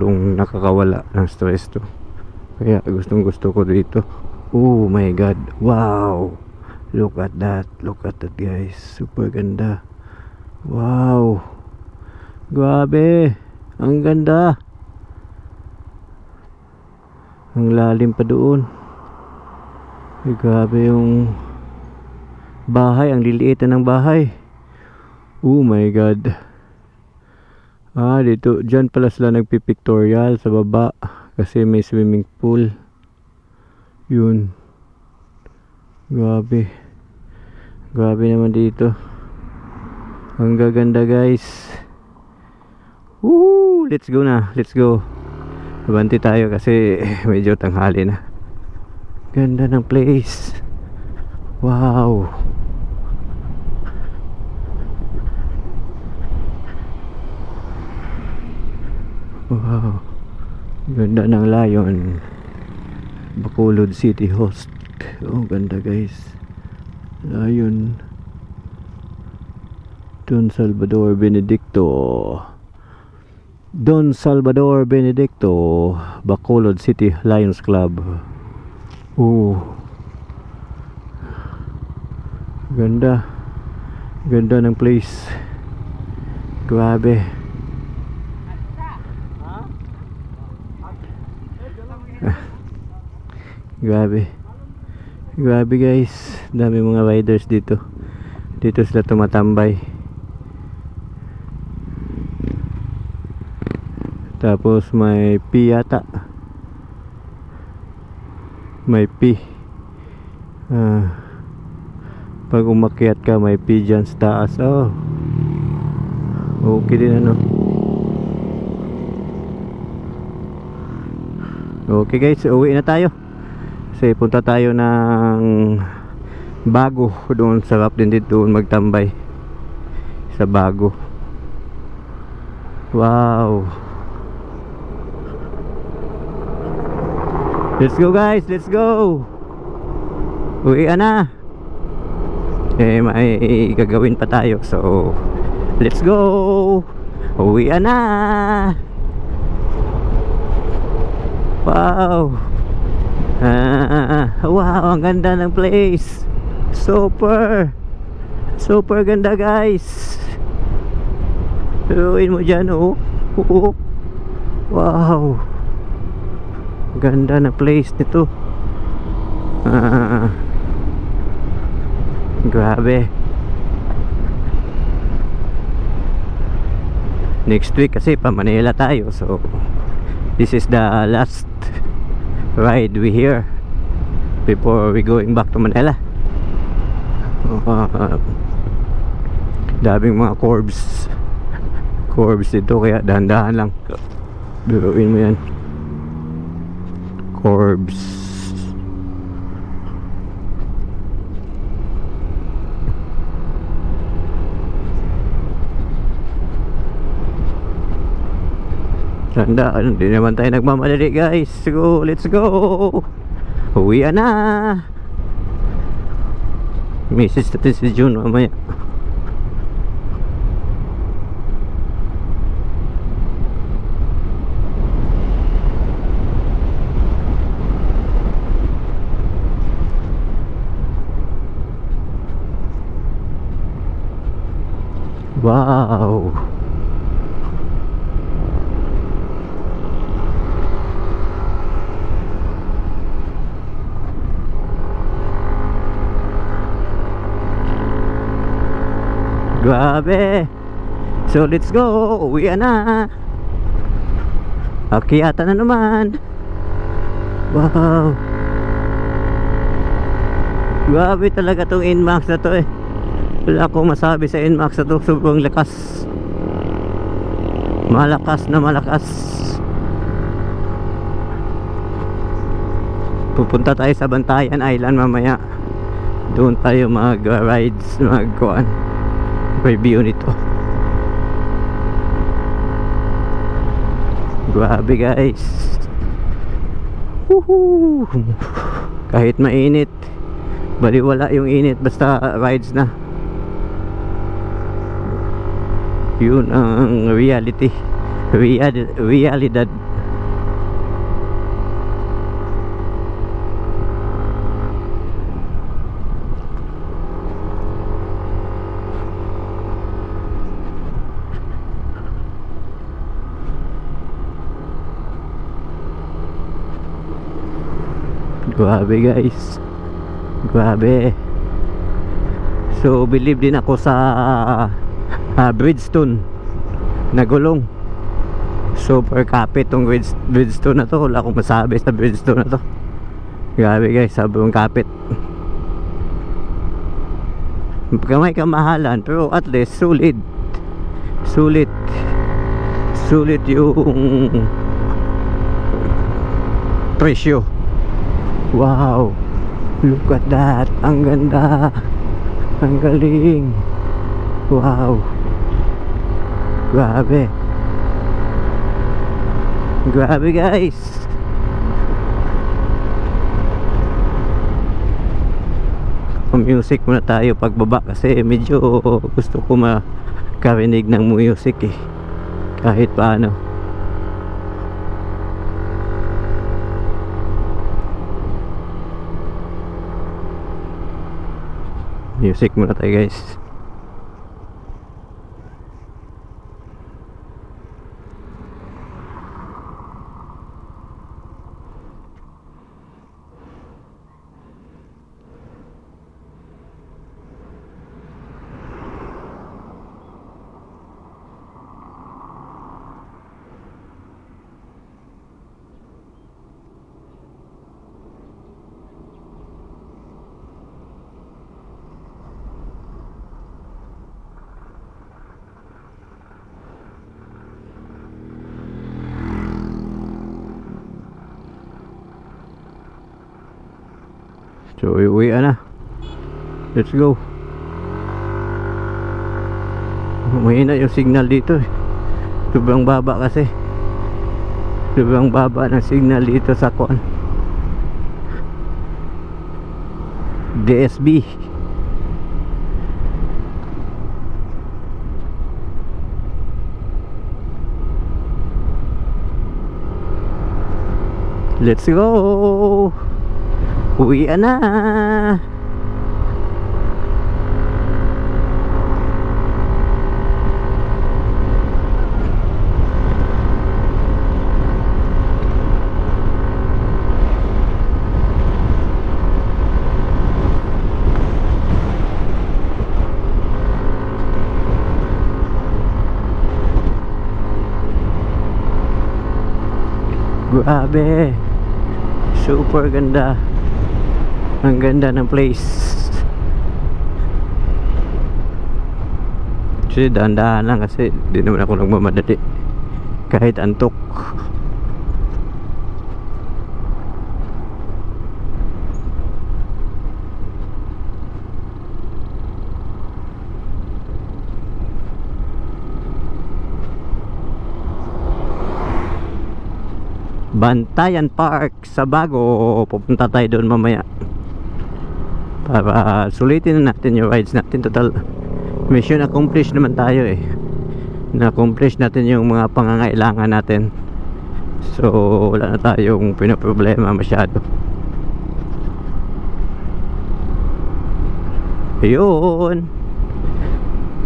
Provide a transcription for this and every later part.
Yung nakakawala ng stress to. Kaya gustong gusto ko dito. Oh my god, wow, look at that guys, super ganda. Wow, grabe, ang ganda. Ang lalim pa doon. Grabe yung bahay, ang liliit ng bahay. Oh my god. Dito, dyan pala sila nagpipictorial sa baba kasi may swimming pool. Yun. Grabe. Grabe naman dito. Ang gaganda guys. Woo! Let's go na. Let's go. Abanti tayo kasi medyo tanghali na. Ganda ng place. Wow. Wow. Ganda ng Lion. Bacolod City Host. Oh, ganda guys. Lion. Don Salvador Benedicto. Bacolod City Lions Club. Oh. Ganda. Ganda ng place. Grabe. Grabe. Grabe guys. Dami mga riders dito. Dito sila tumatambay. Tapos may P yata. May P. Pag umakyat ka may P dyan sa taas. Oh. Okay din ano. Okay guys, uwi na tayo. Kasi punta tayo ng Bago. Doon sarap din dito magtambay sa Bago. Wow. Let's go guys, let's go. Uwi na. May gagawin pa tayo. So let's go. Uwi na. Wow. Wow, ang ganda ng place. Super ganda guys. Luin mo dyan oh. Wow, ganda ng place nito. Grabe. Next week kasi pa Manila tayo. So this is the last ride we here before we going back to Manila. Daming mga corbs dito kaya dahan-dahan lang. Biruin mo yan. Corbs. Tanda, hindi naman tayo nagmamadali guys. So, let's go. Uwi na. Message natin si June mamaya. Wow. Grabe. So let's go. Uwi na. Akyata na naman. Wow. Grabe talaga tong Inmax na to eh. Wala akong masabi sa Inmax na to. Sobrang lakas. Malakas na malakas. Pupunta tayo sa Bantayan Island mamaya. Doon tayo mag-rides, mag-kuan. Review nito. Grabe guys. Woohoo! Kahit mainit, baliwala yung init basta rides na. Yun ang reality. Realidad. Grabe guys. Grabe. So believe din ako sa Bridgestone na gulong. Super kapit tong Bridgestone na to. Wala akong masabi sa Bridgestone na to. Grabe guys, sobrang kapit. May kamahalan pero at least sulit. Sulit yung presyo. Wow, look at that. Ang ganda, ang galing. Wow, grabe. Grabe guys. Music muna tayo pagbaba kasi medyo gusto ko makarinig ng music eh, kahit paano. Music muna tayo guys. So uwi na. Let's go. Mahina yung signal dito eh. Sobrang baba kasi. Sobrang baba ng signal dito sa kuan DSB. Let's go. Uwi na. Grabe, super ganda. Ang ganda ng place. Actually dahan-dahan lang kasi di naman ako nagmamadali kahit antok. Bantayan Park sa Bago. Pupunta tayo doon mamaya para sulitin na natin yung rides natin. Total mission accomplished naman tayo eh. Na-accomplish natin yung mga pangangailangan natin. So wala na tayong pinaproblema masyado. Ayun,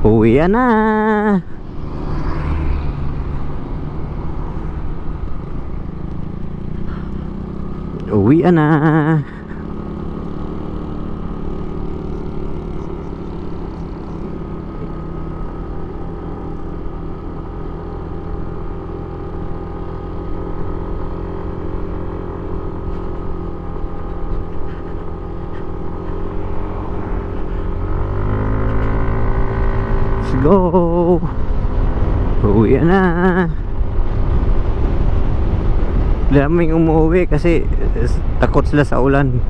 uwi na. Uwi na. Let's go. Uwi na. Daming umuwi kasi takot sila sa ulan.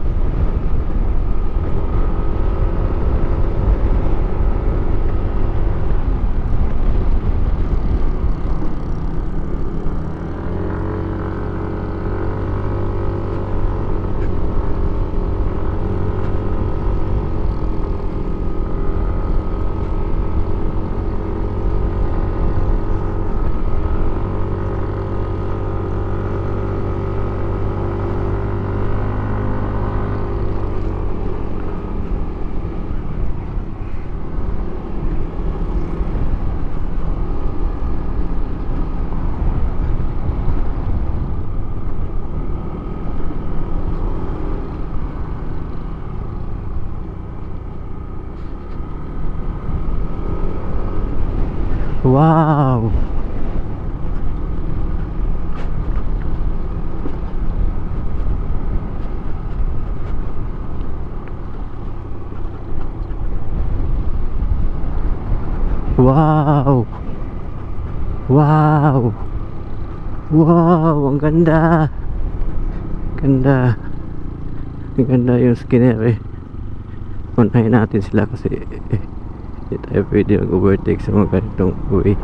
wow. Wow. Wow. Wow, ang ganda. Ganda. Ang ganda yung scenery. Unahin natin sila kasi hindi tayo pwede mag-overtake sa mga ganitong way.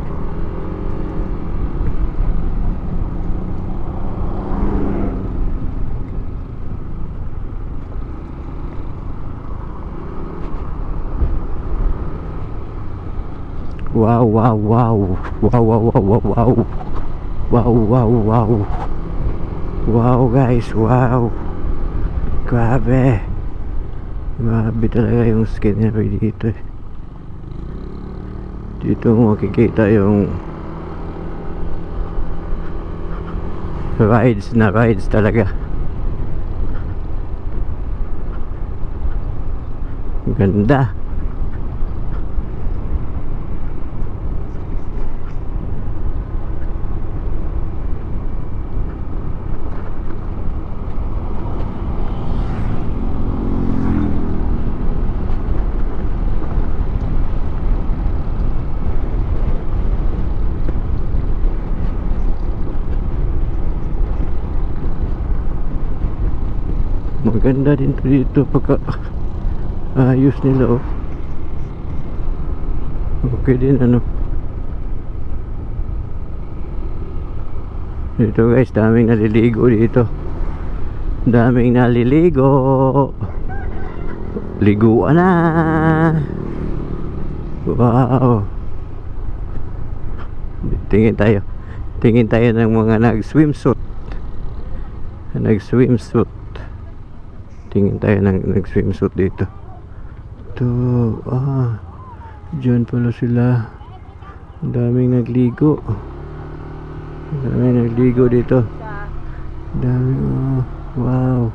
Wow, wow, wow. Wow, wow, wow, wow, wow. Wow, wow, wow. Wow guys, wow. Grabe. Grabe talaga yung scenery dito eh. Dito makikita yung rides na rides talaga. Ganda. Maganda din to dito pagka ayos nila oh. Okay din ano. Dito guys, daming naliligo dito. Daming naliligo. Liguan na. Wow. Tingin tayo. Tingin tayo ng mga nag-swimsuit. Nag-swimsuit. Tingin tayo ng nag-swimsuit dito. Ito, dyan pala sila. Ang daming nagligo. Ang daming nagligo dito. Ang daming, wow.